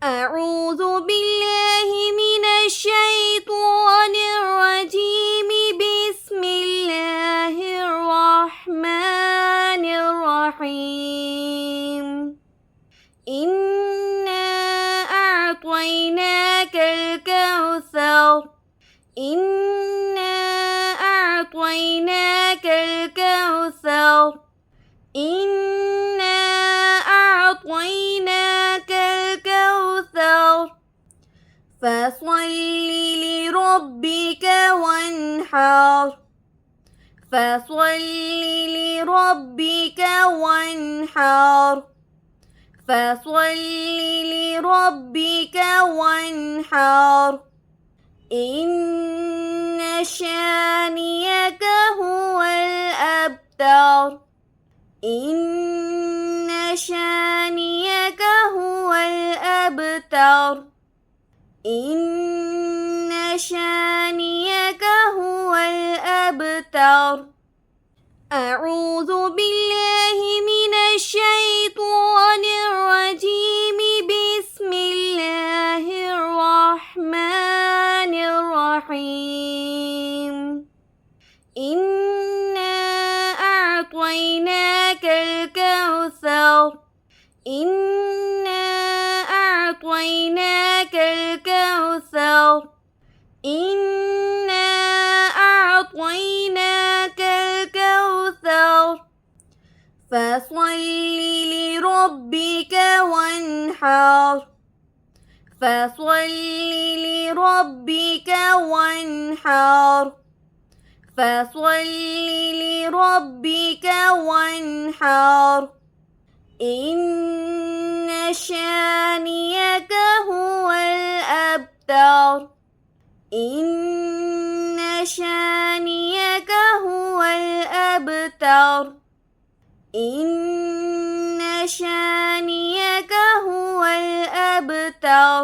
أعوذ بالله من الشيطان الرجيم. بسم الله الرحمن الرحيم. إنا أعطيناك الكوثر. إنا أعطيناك الكوثر. إنا أعطيناك الكوثر. فصل لربك وانحر. فصل لربك وانحر. فصل لربك وانحر. إن شانئك هو الأبتر. إن شانئك هو الأبتر. إن شانئك هو الأبتر. أعوذ بالله من الشيطان الرجيم. بسم الله الرحمن الرحيم. إنا أعطيناك الكوثر. إنا أعطيناك الكوثر. إنا أعطيناك الكوثر. فصل لربك وانحر. فصل لربك وانحر. فصل لربك وانحر. إن شانئك هو الأبتر. إن شانئك هو الأبتر. إن شانئك هو الأبتر.